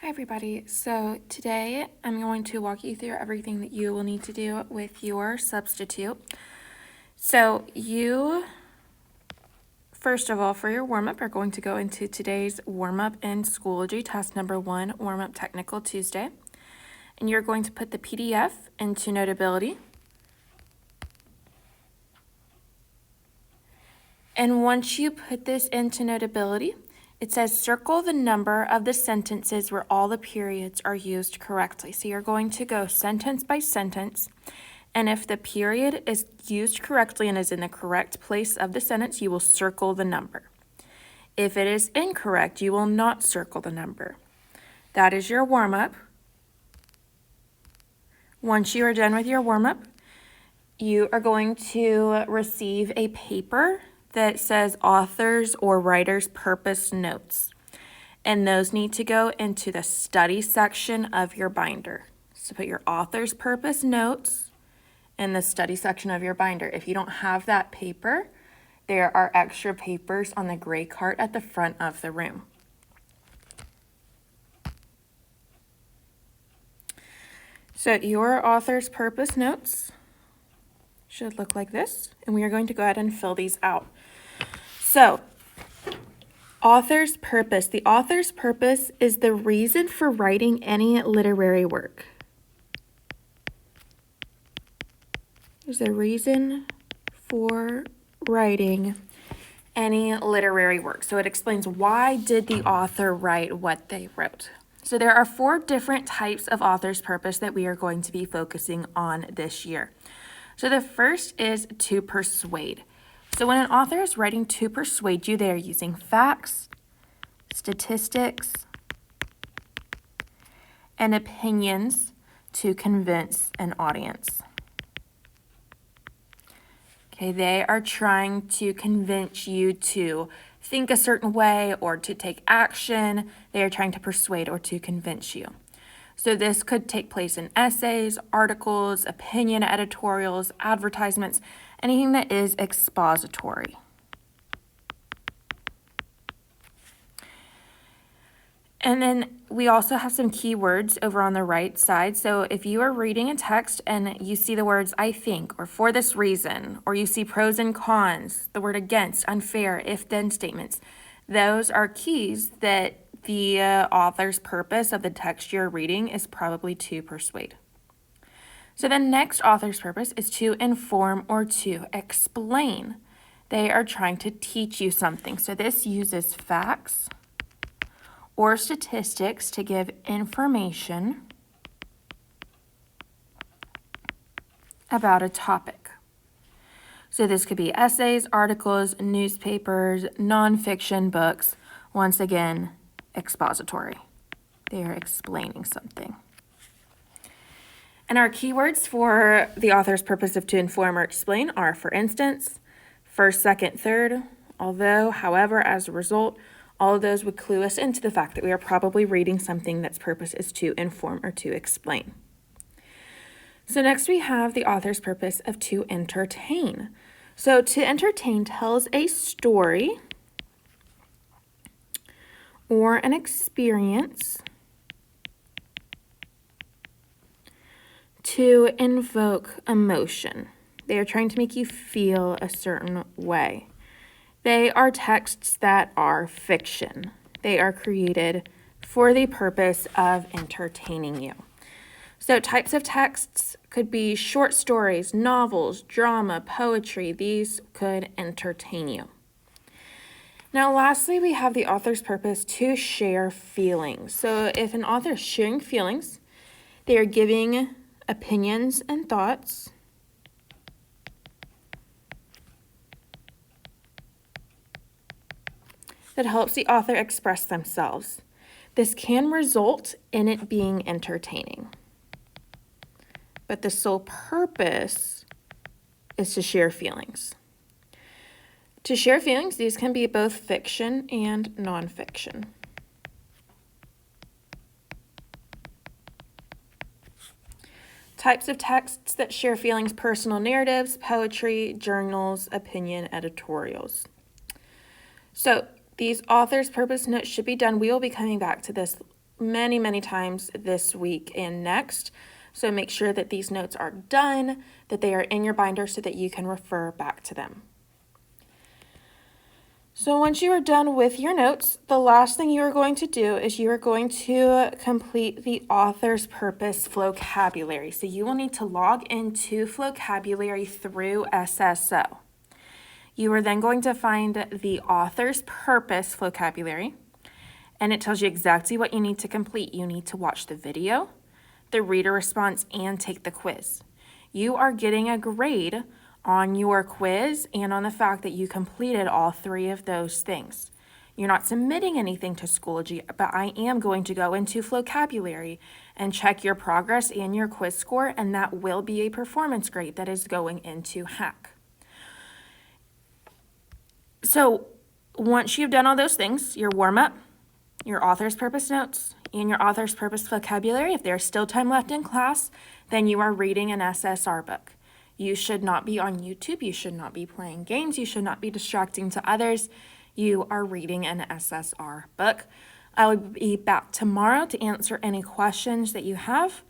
Hi everybody. So today I'm going to walk you through everything that you will need to do with your substitute. So you, first of all, for your warm-up, are going to go into today's warm-up in Schoology test number 1, warm-up technical Tuesday. And you're going to put the PDF into Notability. And once you put this into Notability, it says circle the number of the sentences where all the periods are used correctly. So you're going to go sentence by sentence, and if the period is used correctly and is in the correct place of the sentence, you will circle the number. If it is incorrect, you will not circle the number. That is your warm-up. Once you are done with your warm-up, you are going to receive a paper that says author's or writer's purpose notes. And those need to go into the study section of your binder. So put your author's purpose notes in the study section of your binder. If you don't have that paper, there are extra papers on the gray cart at the front of the room. So your author's purpose notes should look like this, and we are going to go ahead and fill these out. So, author's purpose. The author's purpose is the reason for writing any literary work. There's a reason for writing any literary work. So it explains why did the author write what they wrote. So there are 4 different types of author's purpose that we are going to be focusing on this year. So the first is to persuade. So when an author is writing to persuade you, they are using facts, statistics, and opinions to convince an audience. Okay, they are trying to convince you to think a certain way or to take action. They are trying to persuade or to convince you. So this could take place in essays, articles, opinion editorials, advertisements, anything that is expository. And then we also have some keywords over on the right side. So if you are reading a text and you see the words I think, or for this reason, or you see pros and cons, the word against, unfair, if-then statements, those are keys that the author's purpose of the text you're reading is probably to persuade. So the next author's purpose is to inform or to explain. They are trying to teach you something. So this uses facts or statistics to give information about a topic. So this could be essays, articles, newspapers, nonfiction books. Once again, expository. They are explaining something. And our keywords for the author's purpose of to inform or explain are, for instance, first, second, third, although, however, as a result. All of those would clue us into the fact that we are probably reading something that's purpose is to inform or to explain. So next we have the author's purpose of to entertain. So to entertain tells a story or an experience to invoke emotion. They are trying to make you feel a certain way. They are texts that are fiction. They are created for the purpose of entertaining you. So types of texts could be short stories, novels, drama, poetry. These could entertain you. Now, lastly, we have the author's purpose to share feelings. So if an author is sharing feelings, they are giving opinions and thoughts that helps the author express themselves. This can result in it being entertaining. But the sole purpose is to share feelings. To share feelings, these can be both fiction and nonfiction. Types of texts that share feelings: personal narratives, poetry, journals, opinion editorials. So these author's purpose notes should be done. We will be coming back to this many, many times this week and next. So make sure that these notes are done, that they are in your binder so that you can refer back to them. So once you are done with your notes, the last thing you are going to do is you are going to complete the author's purpose vocabulary. So you will need to log into vocabulary through SSO. You are then going to find the author's purpose vocabulary, and it tells you exactly what you need to complete. You need to watch the video, the reader response, and take the quiz. You are getting a grade on your quiz and on the fact that you completed all three of those things. You're not submitting anything to Schoology, but I am going to go into vocabulary and check your progress and your quiz score, and that will be a performance grade that is going into Hack. So once you've done all those things, your warm-up, your author's purpose notes, and your author's purpose vocabulary, if there's still time left in class, then you are reading an SSR book. You should not be on YouTube. You should not be playing games. You should not be distracting to others. You are reading an SSR book. I will be back tomorrow to answer any questions that you have.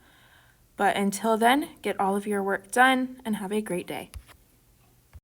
But until then, get all of your work done and have a great day.